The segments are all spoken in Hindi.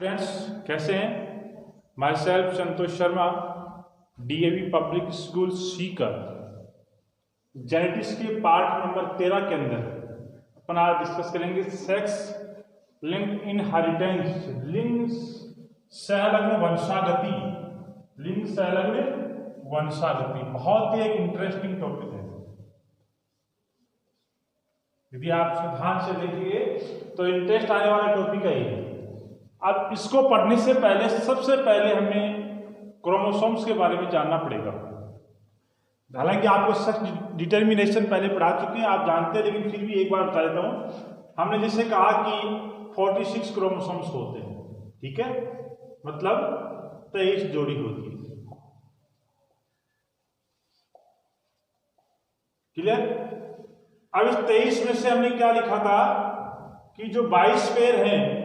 फ्रेंड्स कैसे हैं? My self Santosh Sharma, DAV public school Sikar. Genetics के पार्ट नंबर 13 के अंदर अपन आज डिस्कस करेंगे सेक्स लिंक इनहेरिटेंस, लिंग सहलग्न वंशागति। लिंग सहलग्न वंशागति बहुत ही एक इंटरेस्टिंग टॉपिक है। यदि आप ध्यान से देखिए तो इंटरेस्ट आने वाला टॉपिक है ये। अब इसको पढ़ने से पहले सबसे पहले हमें क्रोमोसोम्स के बारे में जानना पड़ेगा। हालांकि आपको सेक्स डिटर्मिनेशन पहले पढ़ा चुके हैं, आप जानते हैं, लेकिन फिर भी एक बार बता देता हूं। हमने जैसे कहा कि 46 क्रोमोसोम्स होते हैं, ठीक है, मतलब 23 जोड़ी होती है। क्लियर? अब इस 23 में से हमने क्या लिखा था कि जो 22 पेयर हैं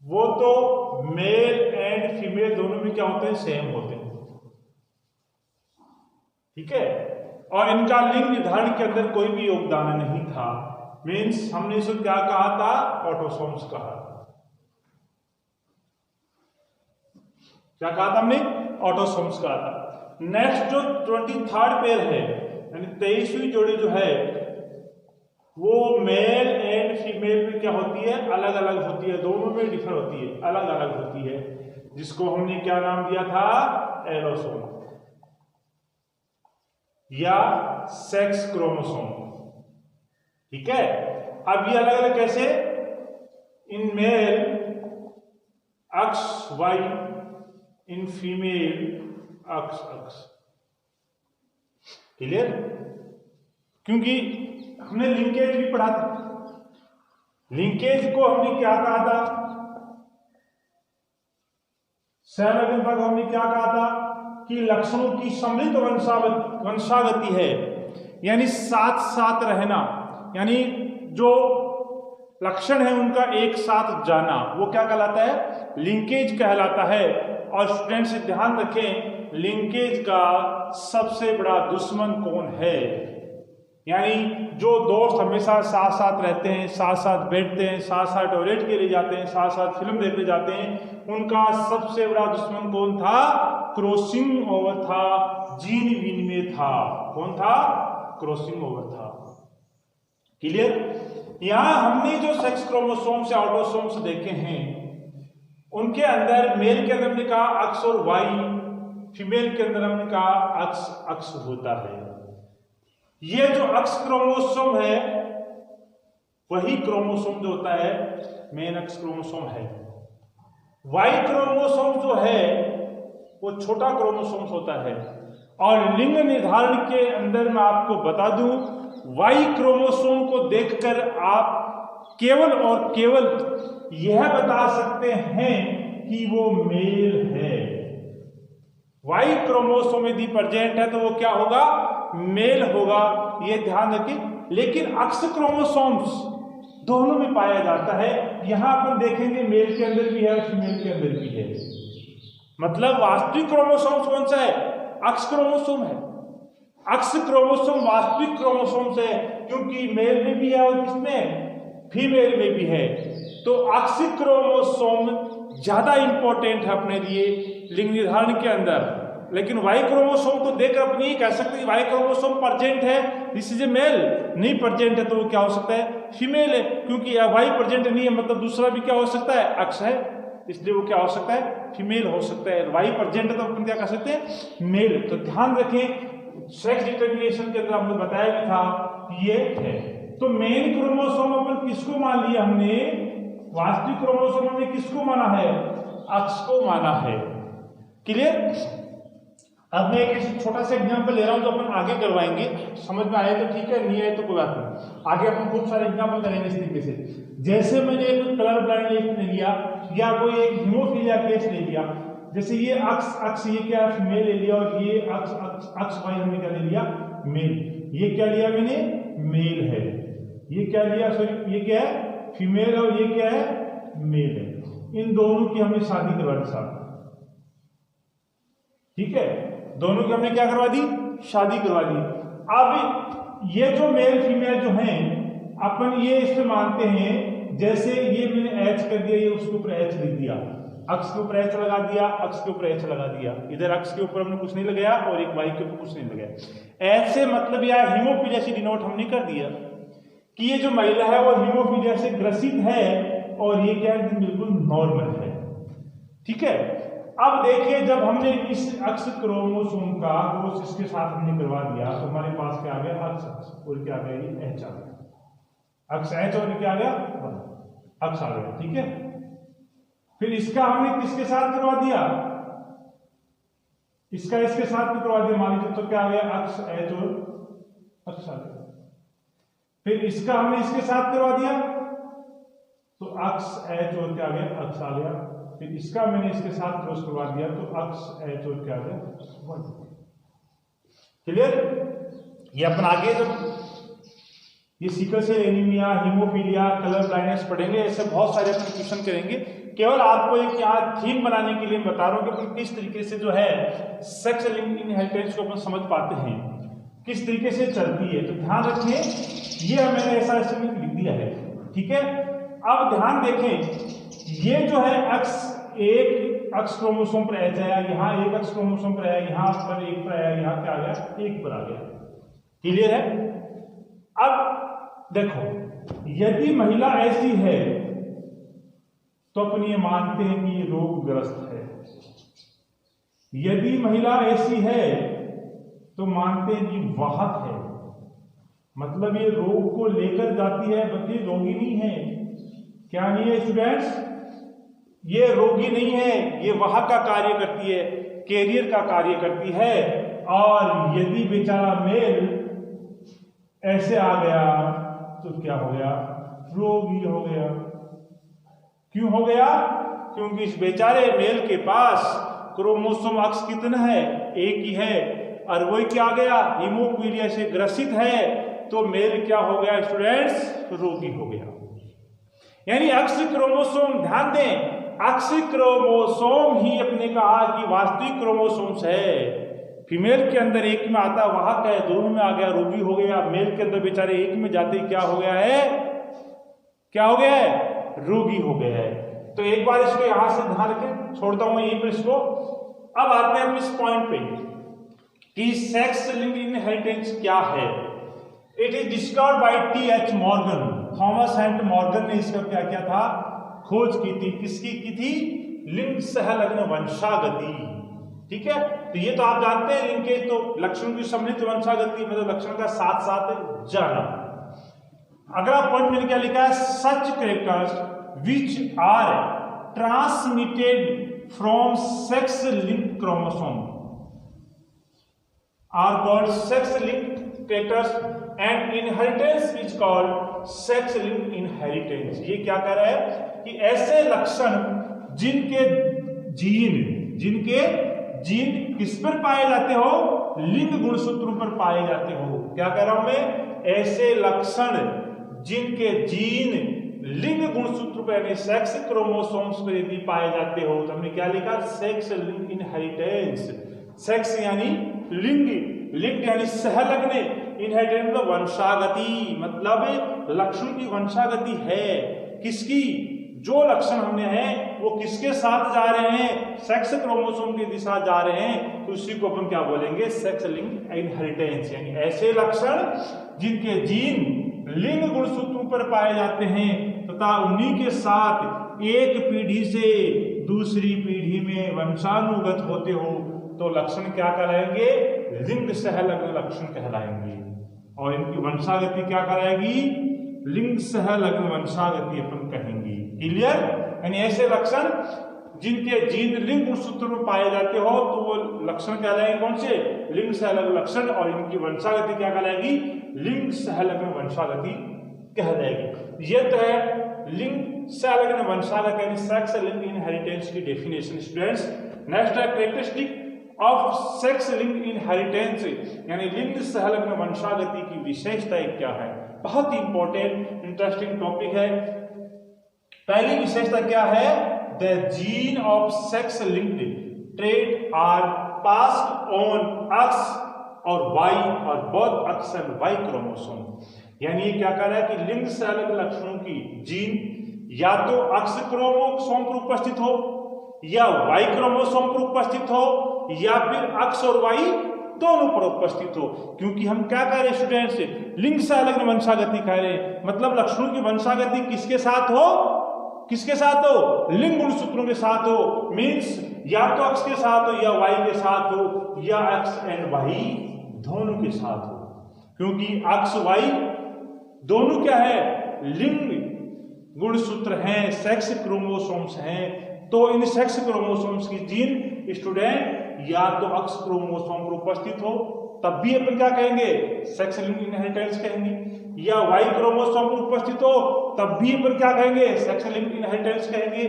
वो तो मेल एंड फीमेल दोनों में क्या होते हैं, सेम होते हैं, ठीक है। और इनका लिंग निर्धारण के अंदर कोई भी योगदान नहीं था। मीन्स हमने इसे क्या कहा था, ऑटोसोम्स कहा। क्या कहा था हमने? ऑटोसोम्स कहा था। नेक्स्ट जो 23rd पेयर है, यानी 23वीं जोड़ी जो है वो मेल एंड फीमेल में क्या होती है, अलग अलग होती है, दोनों में डिफर होती है, अलग अलग होती है, जिसको हमने क्या नाम दिया था, एलोसोम या सेक्स क्रोमोसोम, ठीक है। अब ये अलग अलग कैसे? In male X Y, in female X X. Clear? क्योंकि हमने लिंकेज भी पढ़ा था। लिंकेज को हमने क्या कहा था, सहलग्न भाग हमने क्या कहा था कि लक्षणों की सम्मिलित वंशागति है, यानी साथ साथ रहना, यानी जो लक्षण है उनका एक साथ जाना, वो क्या कहलाता है, लिंकेज कहलाता है। और स्टूडेंट्स ध्यान रखें, लिंकेज का सबसे बड़ा दुश्मन कौन है, यानी जो दोस्त हमेशा साथ साथ रहते हैं, साथ साथ बैठते हैं, साथ साथ टॉयलेट के लिए जाते हैं, साथ साथ फिल्म देखने जाते हैं, उनका सबसे बड़ा दुश्मन कौन था, क्रॉसिंग ओवर था, जीन विनिमय था। कौन था? क्रॉसिंग ओवर था। क्लियर? यहां हमने जो सेक्स क्रोमोसोम्स या ऑटोसोम्स देखे हैं, उनके अंदर मेल के अंदर हमने कहा अक्स और वाई, फीमेल के अंदर हमने कहा अक्स अक्स होता है। ये जो अक्स क्रोमोसोम है वही क्रोमोसोम जो होता है मेन अक्स क्रोमोसोम है। वाई क्रोमोसोम जो है वो छोटा क्रोमोसोम होता है। और लिंग निर्धारण के अंदर मैं आपको बता दूं, वाई क्रोमोसोम को देखकर आप केवल और केवल यह बता सकते हैं कि वो मेल है। वाई क्रोमोसोम यदि प्रेजेंट है तो वो क्या होगा, मेल होगा, ये ध्यान रखें। लेकिन अक्स क्रोमोसोम्स दोनों में पाया जाता है। यहां अपन देखेंगे मेल के अंदर भी है और फीमेल के अंदर भी है। मतलब वास्तविक क्रोमोसोम्स कौन सा है, अक्स क्रोमोसोम है। अक्स क्रोमोसोम वास्तविक क्रोमोसोम्स है, क्योंकि मेल में भी है और किसमें, फीमेल में भी है। तो अक्स क्रोमोसोम ज्यादा इंपॉर्टेंट है अपने लिए लिंग निर्धारण के अंदर। लेकिन वाई क्रोमोसोम को देखकर अपन ये कह सकते हैं वाई क्रोमोसोम प्रेजेंट है, दिस इज ए मेल। नहीं प्रेजेंट है तो वो क्या हो सकता है, फीमेल है, क्योंकि वाई प्रेजेंट नहीं है मतलब दूसरा भी क्या हो सकता है, अक्स है, इसलिए वो क्या हो सकता है, फीमेल हो सकता है। वाई प्रेजेंट है तो अपन क्या कह सकते हैं, मेल। तो ध्यान रखें, सेक्स डिटर्मिनेशन के अंदर हमने बताया भी था ये है। तो मेन क्रोमोसोम अपन किसको मान लिया हमने, वास्तविक क्रोमोसोम हमने किसको माना है, अक्स को माना है। क्लियर? अब मैं एक छोटा सा एग्जांपल ले रहा हूं जो अपन आगे करवाएंगे, समझ में आए तो ठीक है, नहीं आए तो कोई बात नहीं, आगे अपन खूब सारे एग्जांपल करेंगे इस तरीके से। जैसे मैंने एक कलर ब्लाइंड ले लिया या कोई एक हीमोफीलिया केस ले लिया, जैसे ये अक्स अक्स ये क्या फीमेल ले लिया और ये अक्स अक्स अक्स वाई हमने क्या ले लिया, मेल। ये क्या लिया मैंने, मेल है। ये क्या लिया, सॉरी ये क्या है, फीमेल, और ये क्या है, मेल है। इन दोनों की हमने शादी करवा दी साथ, ठीक है, दोनों की हमने क्या करवा दी, शादी करवा दी। अब ये जो मेल फीमेल जो हैं अपन ये इसमें मानते हैं जैसे ये मैंने H कर दिया, ये उसके ऊपर H लिख दिया, अक्ष के ऊपर H लगा दिया, अक्ष के ऊपर H लगा दिया, इधर अक्ष के ऊपर हमने कुछ नहीं लगाया और एक Y के ऊपर कुछ नहीं लगाया। H से मतलब या हीमोफीलिया से डिनोट हमने कर दिया कि ये जो महिला है वो हीमोफीलिया से ग्रसित है और ये क्या है, बिल्कुल नॉर्मल है। ठीक है, अब देखिए जब हमने इस अक्ष क्रोमोसोम का क्रॉस इसके साथ हमने करवा दिया तो हमारे पास क्या आ गया, अक्ष और क्या आ गया, ये H आ गया, अक्ष H और क्या आ गया, अक्ष आ गया। ठीक है, फिर इसका हमने किसके साथ करवा दिया, इसका इसके साथ भी करवा दिया, मान लीजिए तो क्या आ गया, अक्ष H और अक्ष आ गया। फिर इसका हमने इसके साथ करवा दिया तो अक्ष H और क्या आ गया, अक्ष आ गया। फिर इसका मैंने इसके साथ क्रॉस करवा दिया तो अक्ष H और क्या आ गया, क्लियर। ये अपन आगे जब ये sickle cell anaemia, haemophilia, colour blindness पढ़ेंगे, ऐसे बहुत सारे अपन क्वेश्चन करेंगे। केवल आपको एक यहाँ थीम बनाने के लिए बता रहा हूँ कि किस तरीके से जो है सेक्स लिंक्ड इनहेरिटेंस को अपन समझ पाते हैं, किस तरीके से चलती है। तो ध्यान रखिए, ये मैंने ऐसा लिख दिया है। ठीक है, अब ध्यान देखें, ये जो है अक्ष, एक अक्ष क्रोमोसोम पर H आया, यहाँ एक अक्ष क्रोमोसोम पर आया, यहाँ पर एक पर आया, यहाँ क्या आ गया, एक पर आ गया। क्लियर है। अब देखो, यदि महिला ऐसी है तो अपन ये मानते हैं कि ये रोगग्रस्त है, यदि महिला ऐसी है तो मानते हैं कि वाहक है, मतलब ये रोग को लेकर जाती है, बल्कि रोगी नहीं है। क्या नहीं है स्टूडेंट्स, ये रोगी नहीं है, ये वाहक का कार्य करती है, कैरियर का कार्य करती है। और यदि बेचारा मेल ऐसे आ गया तो क्या हो गया, रोगी हो गया। क्यों हो गया, क्योंकि इस बेचारे मेल के पास क्रोमोसोम अक्ष कितना है, एक ही है, और वही क्या आ गया, हीमोफीलिया से ग्रसित है, तो मेल क्या हो गया स्टूडेंट्स, रोगी हो गया। यानी अक्ष क्रोमोसोम, ध्यान दें, अक्ष क्रोमोसोम ही अपने कहा कि वास्तविक क्रोमोसोम्स है। फीमेल के अंदर एक में आता वाहक है, दोनों में आ गया रोगी हो गया, मेल के अंदर बेचारे एक में जाते क्या हो गया है, क्या हो गया है, रोगी हो गया है। तो एक बार इसको यहां से ध्यान रखें, छोड़ता हूं यहीं पर इसको। अब आते हैं इस पॉइंट पे कि सेक्स लिंक्ड इनहेरिटेंस क्या है। It is discovered by T.H. Morgan, Thomas Hunt Morgan ने इसका क्या किया था, खोज की थी। किसकी की थी, लिंग सहलग्न वंशागति। ठीक है, तो ये तो आप जानते हैं लिंकेज, तो लक्षण की सम्मिलित वंशागति, मतलब लक्षण का साथ साथ जाना। अगला पॉइंट मैंने क्या लिखा है, such characters which are transmitted from sex linked chromosome are called sex linked characters and inheritance is called sex linked inheritance. ये क्या कह रहा है कि ऐसे लक्षण जिनके जीन किस पर पाए जाते हो, लिंग गुणसूत्रों पर पाए जाते हो। क्या कह रहा हूं मैं, ऐसे लक्षण जिनके जीन लिंग गुणसूत्र पर यानी सेक्स क्रोमोसोम्स पर यदि पाए जाते हो, तो हमने क्या लिखा, सेक्स लिंक्ड इनहेरिटेंस। सेक्स यानी लिंग, लिंग यानी सहलग्न, इनहेरिटेंस मतलब वंशागति, मतलब लक्षण की वंशागति है। किसकी, जो लक्षण हमने हैं वो किसके साथ जा रहे हैं, सेक्स क्रोमोसोम के दिशा जा रहे हैं, तो उसी को अपन क्या बोलेंगे, सेक्स लिंक्ड इनहेरिटेंस। यानी ऐसे लक्षण जिनके जीन लिंग गुणसूत्रों पर पाए जाते हैं तथा उन्हीं के साथ एक पीढ़ी से दूसरी पीढ़ी में वंशानुगत होते हो, तो लक्षण क्या कहलाएंगे, लिंग सहलग्न लक्षण कहलाएंगे। और इनकी वंशागति क्या कहलाएगी, लिंग सहलग्न वंशागति अपन कहेंगे। क्लियर। यानी ऐसे लक्षण जिनके जीन लिंग गुणसूत्र में पाए जाते हो, तो वो लक्षण कहलाएंगे कौन से, लिंग सहलग्न लक्षण, और इनकी वंशागति क्या कहलाएगी, लिंग सहलग्न वंशागति कहलाएगी। ये तो है लिंग सहलग्न वंशागति यानी सेक्स लिंक्ड इनहेरिटेंस की डेफिनेशन। स्टूडेंट्स, नेक्स्ट है characteristic of sex linked inheritance यानी लिंग सहलग्न वंशागति की विशेषताएं क्या है। बहुत ही इंपॉर्टेंट इंटरेस्टिंग टॉपिक है। पहली विशेषता क्या है, the gene of sex linked trait are passed on X और वाई और both X and Y chromosome. यानी ये क्या कह रहा है कि लिंग सहलग्न लक्षणों की जीन या तो X क्रोमोसोम पर उपस्थित हो या Y क्रोमोसोम पर उपस्थित हो या फिर X और Y दोनों पर उपस्थित हो। क्योंकि हम क्या कह रहे हैं स्टूडेंट्स, लिंग संलग्न वंशागति कह रहे हैं, मतलब लक्षणों की वंशागति किसके साथ हो, किसके साथ हो, लिंग गुणसूत्रों के साथ हो। मींस या तो X के साथ हो या Y के साथ हो या X एंड Y दोनों के साथ हो। क्योंकि X Y दोनों क्या है, लिंग गुणसूत्र हैं, सेक्स क्रोमोसोम्स हैं। तो इन सेक्स क्रोमोसोम्स की जीन स्टूडेंट या तो X क्रोमोसोम पर उपस्थित हो तब भी अपन क्या कहेंगे, सेक्स लिंक्ड इनहेरिटेंस कहेंगे, या Y क्रोमोसोम पर उपस्थित हो तब भी अपन क्या कहेंगे, सेक्स लिंक्ड इनहेरिटेंस कहेंगे,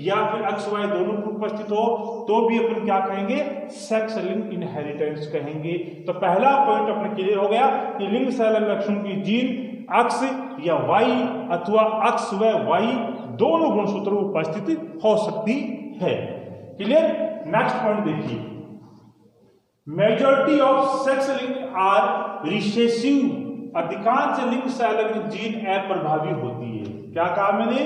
या फिर X Y दोनों पर उपस्थित हो तो भी अपन क्या कहेंगे, सेक्स लिंक्ड इनहेरिटेंस कहेंगे। तो पहला पॉइंट अपने क्लियर हो गया कि लिंग संलग्न लक्षण की जीन X या Y अथवा X व Y दोनों गुणसूत्रों में उपस्थित हो सकती है। क्लियर। नेक्स्ट पॉइंट देखिए, majority of sex link are recessive. अधिकांश लिंग संलग्न जीन अप्रभावी होती है। क्या कहा मैंने,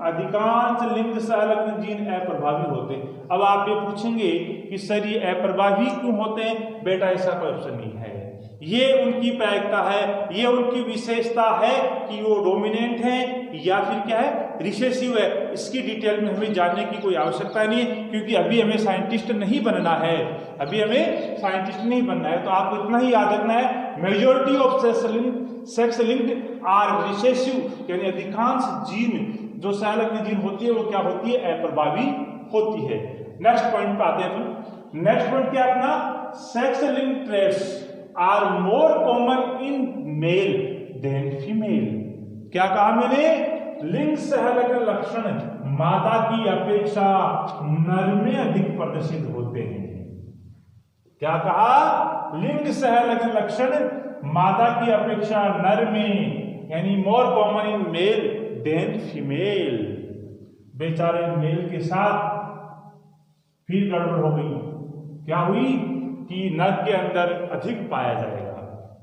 अधिकांश लिंग संलग्न जीन अप्रभावी होते हैं। अब आप ये पूछेंगे कि सर ये अप्रभावी क्यों होते हैं, बेटा ऐसा कोई ऑप्शन नहीं है, ये उनकी प्रायिकता है, ये उनकी विशेषता है कि वो डोमिनेंट है या फिर क्या है, रिसेसिव है। इसकी डिटेल में हमें जानने की कोई आवश्यकता नहीं है, क्योंकि अभी हमें साइंटिस्ट नहीं बनना है, अभी हमें साइंटिस्ट नहीं बनना है। तो आपको इतना ही याद रखना है, majority of sex linked are recessive, यानी अधिकांश जीन जो संलग्न जीन होती है वो क्या होती है, अप्रभावी होती है। नेक्स्ट पॉइंट पे आते हैं। नेक्स्ट पॉइंट क्या अपना, sex linked traits are more common in male than female. क्या कहा मैंने, लिंग संलग्न लक्षण मादा की अपेक्षा नर में अधिक प्रदर्शित होते हैं। क्या कहा, लिंग संलग्न लक्षण मादा की अपेक्षा नर में, यानी more common in male than female. बेचारे मेल के साथ फिर गड़बड़ हो गई, क्या हुई कि नर के अंदर अधिक पाया जाएगा।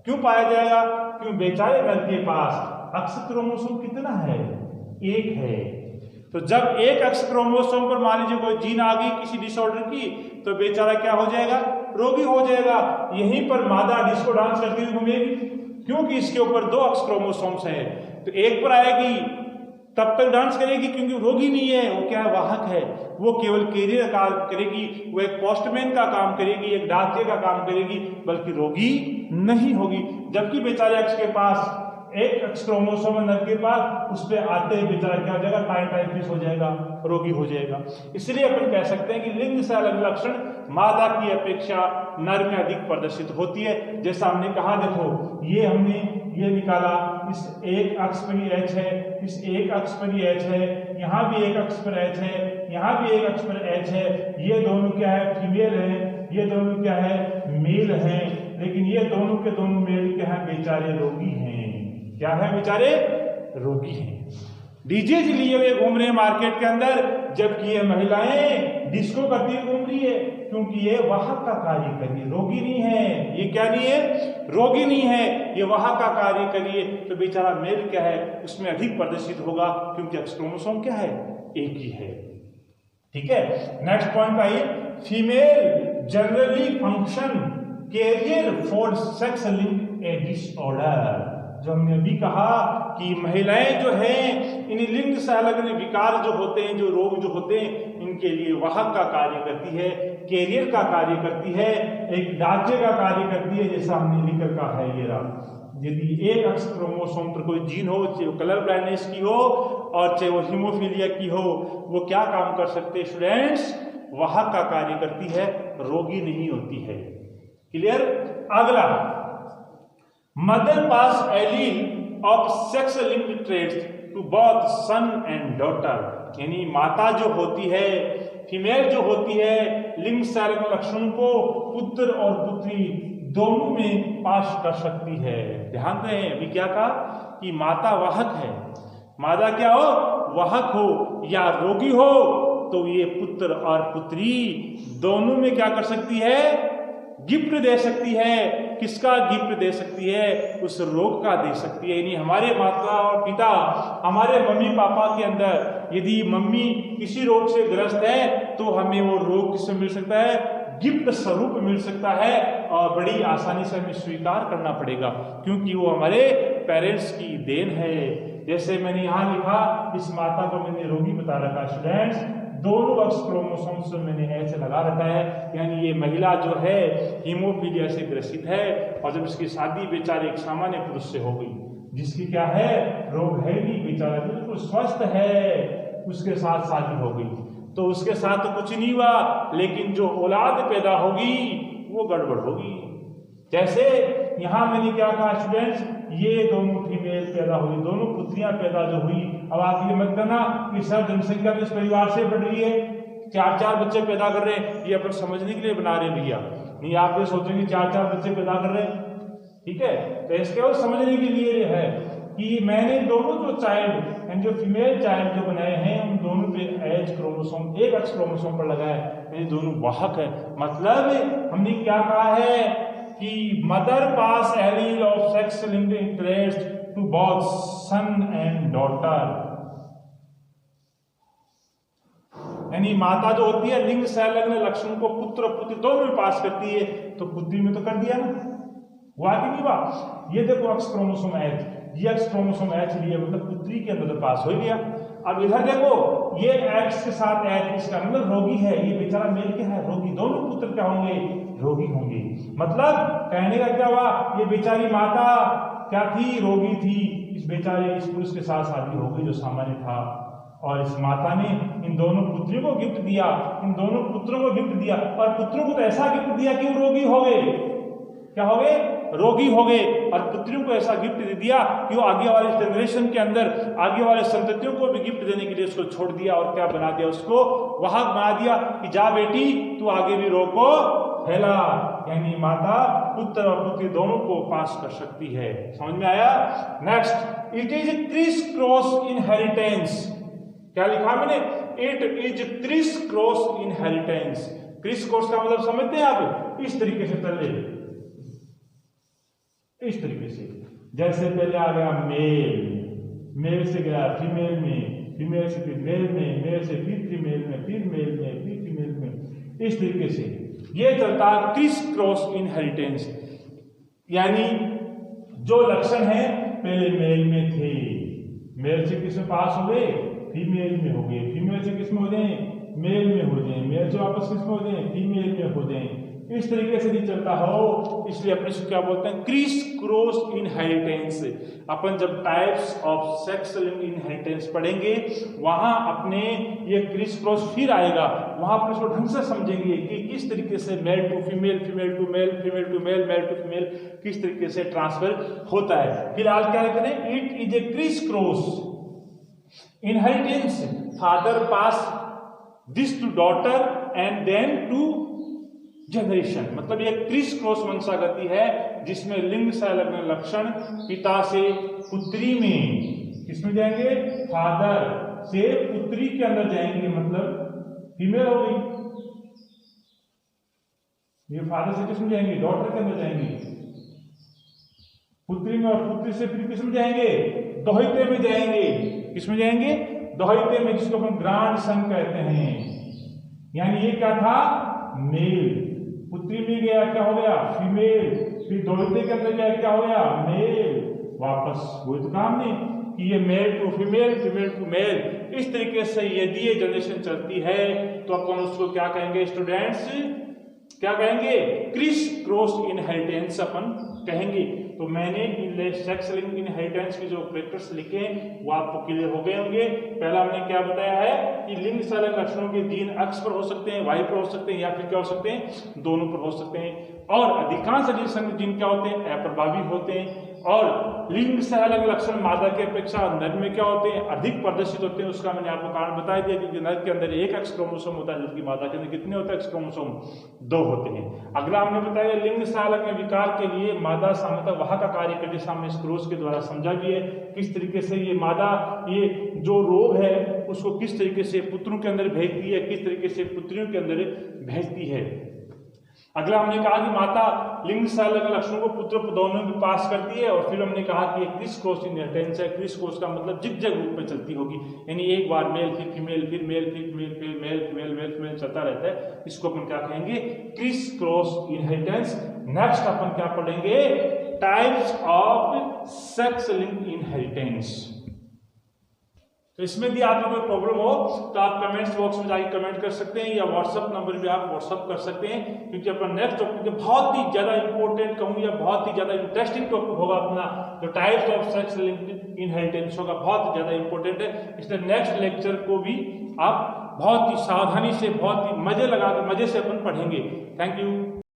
क्यों पाया जाएगा, क्यों बेचारे नर के पास X क्रोमोसोम कितना है, एक है। तो जब एक X क्रोमोसोम पर मान लीजिए कोई जीन आ गई किसी डिसऑर्डर की, तो बेचारा क्या हो जाएगा, रोगी हो जाएगा। यहीं पर मादा डिस्को डांस करती हुई घूमेगी, क्योंकि इसके ऊपर 2 X क्रोमोसोम्स हैं। तो एक पर आएगी तब तक डांस करेगी क्योंकि रोगी नहीं है, वो क्या है, वाहक है। वो केवल कैरियर का काम करेगी, वो एक पोस्टमैन का काम करेगी, एक डाकिये का काम करेगी, बल्कि रोगी नहीं होगी। जबकि बेचारे X के पास एक X क्रोमोसोम नर के पास, उस पर आते ही बेचारा क्या हो जाएगा, टाइफाइड हो जाएगा, रोगी हो जाएगा। इसलिए अपन कह सकते हैं कि लिंग संलग्न लक्षण मादा की अपेक्षा नर में अधिक प्रदर्शित होती है। जैसा हमने कहा, देखो ये हमने ये निकाला, इस एक अक्ष पर ही H है, इस एक अक्ष पर ही H है, यहाँ भी एक अक्ष पर H है, यहाँ भी एक अक्ष पर H है। ये दोनों क्या है, फीमेल है, ये दोनों क्या है, मेल है। लेकिन ये दोनों के दोनों मेल क्या है, बेचारे रोगी हैं। क्या है, बेचारे रोगी हैं, डिजीज लिए हुए घूम रहे हैं मार्केट के अंदर, जबकि ये महिलाएं डिस्को करती हुई घूम रही है, क्योंकि ये वाहक का कार्य करिए, रोगी नहीं है। ये क्या नहीं है, रोगी नहीं है, ये वाहक का कार्य करिए। तो बेचारा मेल क्या है, उसमें अधिक प्रदर्शित होगा, क्योंकि X क्रोमोसोम क्या है, एक ही है। ठीक है। नेक्स्ट पॉइंट आइए, female generally function carrier for sex linked a disorder. जो हमने अभी कहा कि महिलाएं जो हैं, इन लिंग संलग्न विकार जो होते हैं, जो रोग जो होते हैं, इनके लिए वाहक का कार्य करती है, कैरियर का कार्य करती है, एक डाचे का कार्य करती है। जैसा हमने लिखकर कहा है, ये रहा, यदि एक X क्रोमोसोम पर कोई जीन हो, चाहे वो कलर ब्लाइंडनेस की हो और चाहे वो हीमोफीलिया की हो, वो क्या काम कर सकते हैं स्टूडेंट्स, वाहक का कार्य करती है, रोगी नहीं होती है। क्लियर। अगला, mother pass allele of sex linked traits to both son and daughter. यानी माता जो होती है, फीमेल जो होती है, लिंग संलग्न लक्षणों को पुत्र और पुत्री दोनों में पास कर सकती है। ध्यान दें, अभी क्या कहा कि माता वाहक है, मादा क्या हो, वाहक हो या रोगी हो, तो ये पुत्र और पुत्री दोनों में क्या कर सकती है, गिफ्ट दे सकती है। किसका गिफ्ट दे सकती है? उस रोग का दे सकती है। यानी हमारे माता और पिता, हमारे मम्मी पापा के अंदर यदि मम्मी किसी रोग से ग्रस्त है तो हमें वो रोग किससे मिल सकता है? गिफ्ट स्वरूप मिल सकता है, और बड़ी आसानी से हमें स्वीकार करना पड़ेगा, क्योंकि वो हमारे पेरेंट्स की देन है। जैसे मैंने यहाँ लिखा, इस माता को मैंने रोगी बता रखा स्टूडेंट्स, दोनों एक्स क्रोमोसोम्स मैंने ऐसे लगा रखा है, यानी ये महिला जो है हीमोफीलिया से ग्रसित है, और जब इसकी शादी बेचारे एक सामान्य पुरुष से हो गई, जिसकी क्या है? रोग है नहीं, बेचारा बिल्कुल स्वस्थ है, उसके साथ शादी हो गई, तो उसके साथ तो कुछ नहीं हुआ, लेकिन जो औलाद पैदा होगी वो गड़बड़ होगी। जैसे यहां मैंने क्या कहा स्टूडेंट्स, ये दोनों फीमेल पैदा हुई, दोनों पुत्रियां पैदा जो हुई। अब आप ये मत करना कि सर जनसंख्या तो इस परिवार से बढ़ रही है, 4-4 बच्चे पैदा कर रहे हैं, ये अपन समझने के लिए बना रहे हैं भैया, नहीं आप ये सोचेंगे 4-4 बच्चे पैदा कर रहे हैं, ठीक है? तो इसके और समझने के लिए है कि मैंने दोनों जो चाइल्ड एंड जो फीमेल चाइल्ड जो बनाए हैं, उन दोनों पे एच क्रोमोसोम, एक एक्स क्रोमोसोम पर लगा है, ये दोनों वाहक है। मतलब हमने क्या कहा है कि mother pass allele of sex linked interest to both son and daughter, यानी माता जो होती है लिंग संलग्न लक्षण को पुत्र पुत्री दोनों में पास करती है, तो पुत्री में तो कर दिया ना, हुआ कि नहीं हुआ? ये देखो एक्स क्रोमोसोम एच, ये एक्स क्रोमोसोम एच लिया, मतलब पुत्री के अंदर तो पास हो गया। अब इधर देखो, ये एक्स के साथ एच, इसका मतलब रोगी है, ये बेचारा मेल के है रोगी, दोनों पुत्र क्या होंगे? रोगी होंगे। मतलब कहने का क्या हुआ, ये बेचारी माता क्या थी? रोगी थी, इस बेचारे इस पुरुष के साथ शादी हो गई जो सामान्य था, और इस माता ने इन दोनों पुत्रियों को गिफ्ट दिया, इन दोनों पुत्रों को गिफ्ट दिया, और पुत्रों को तो ऐसा गिफ्ट दिया कि वो रोगी हो गए, क्या हो गए? रोगी हो गए, और पुत्रियों को ऐसा गिफ्ट दे दिया कि वो आगे वाले जनरेशन के अंदर आगे वाले संततियों को भी गिफ्ट देने के लिए उसको छोड़ दिया, और क्या बना दिया? उसको वाहक बना दिया कि जा बेटी तू आगे भी रोग को फैला। यानी माता पुत्र और पुत्री दोनों को पास कर सकती है। समझ में आया? Next, it is Chris cross inheritance. क्या लिखा मैंने? It is Chris cross inheritance. Criss cross का मतलब समझते हैं आप? इस तरीके से चले, इस तरीके से, जैसे पहले आ गया मेल, मेल से गया फीमेल में, फीमेल से फिर मेल में, मेल से फिर फीमेल में, फिर मेल में, फिर फीमेल में, इस तरीके से ये चलता क्रिस क्रॉस इनहेरिटेंस। यानी जो लक्षण है पहले मेल में थे, मेल से किस में पास हो गए? फीमेल में हो गए, फीमेल से किस में हो जाए? मेल में हो जाए, मेल से वापस किस में हो जाए? फीमेल में हो जाए। इस तरीके से नहीं चलता हो, इसलिए अपने से क्या बोलते हैं? Chris cross inheritance. अपन जब types of sex linked inheritance पढ़ेंगे, वहां अपने ये क्रिस क्रॉस फिर आएगा, वहां अपने इसको ढंग से समझेंगे कि किस तरीके से male to female, female to male, female to male, male to female किस तरीके से ट्रांसफर होता है। फिलहाल क्या करें? It is a criss cross inheritance, father pass this to daughter and then to generation. मतलब ये क्रिस क्रॉस वंशागति है जिसमें लिंग संलग्न लक्षण पिता से पुत्री में किसमें जाएंगे? फादर से पुत्री के अंदर जाएंगे, मतलब फीमेल हो गई, ये फादर से किसमें जाएंगे? डॉटर के अंदर जाएंगे, पुत्री में, और पुत्री से फिर किसमें जाएंगे? दोहिते में जाएंगे। किसमें जाएंगे? दोहिते में, जिसको हम ग्रांड सन कहते हैं। यानी ये क्या था? मेल, पुत्री में गया क्या हो गया? फीमेल, फिर दोहिते के अंदर गया क्या हो गया? मेल, वापस वही तो काम नहीं कि ये male to female, female to male. इस तरीके से यदि ये जनरेशन चलती है तो अपन उसको क्या कहेंगे स्टूडेंट्स? क्या कहेंगे? क्रिस क्रॉस इनहेरिटेंस अपन कहेंगे। तो मैंने इन सेक्स लिंक्ड इनहेरिटेंस के जो कैरेक्टर्स लिखे वो आपको क्लियर हो गए होंगे। पहला हमने क्या बताया है कि लिंग संलग्न लक्षणों के जीन एक्स पर हो सकते हैं, वाई पर हो सकते हैं, या फिर क्या हो सकते हैं? दोनों पर हो सकते हैं। और अधिकांश जीन क्या होते हैं? अप्रभावी होते हैं। और लिंग संलग्न लक्षण मादा की अपेक्षा नर में क्या होते हैं? अधिक प्रदर्शित होते हैं। उसका मैंने आपको कारण बता दिया, क्योंकि नर के अंदर एक एक्स क्रोमोसोम होता है, जबकि मादा के अंदर कितने होते हैं? एक्स क्रोमोसोम 2 होते हैं। अगला हमने बताया लिंग संलग्न विकार के लिए मादा सामतः वह का कार्य करते, सामने इस क्रॉस के द्वारा समझा भी है किस तरीके से ये मादा ये जो रोग है उसको किस तरीके से पुत्रों के अंदर भेजती है, किस तरीके से पुत्रियों के अंदर भेजती है। अगला हमने कहा कि माता लिंग से अलग अलग लक्षणों को पुत्र दोनों में पास करती है, और फिर हमने कहा कि क्रिस क्रॉस इनहेरिटेंस है। क्रिस क्रॉस का मतलब जिग-जैग रूप में चलती होगी, यानी एक बार मेल फिर फीमेल, फिर मेल फिर फीमेल, फिर मेल फीमेल मेल फीमेल चलता रहता है। इसको अपन क्या कहेंगे? Chris cross inheritance. नेक्स्ट अपन क्या पढ़ेंगे? Types of sex linked inheritance. तो इसमें भी आपको कोई प्रॉब्लम हो तो आप कमेंट्स बॉक्स में जाकर कमेंट कर सकते हैं, या व्हाट्सएप नंबर पे आप व्हाट्सएप कर सकते हैं, क्योंकि अपना नेक्स्ट टॉपिक बहुत ही ज्यादा इंपॉर्टेंट कहूँ या बहुत ही ज्यादा इंटरेस्टिंग टॉपिक होगा अपना, जो types of sex linked inheritance होगा, बहुत ही ज्यादा इंपॉर्टेंट है। इसलिए नेक्स्ट लेक्चर को भी आप बहुत ही सावधानी से, बहुत ही मजे लगाकर मजे से अपन पढ़ेंगे। Thank you.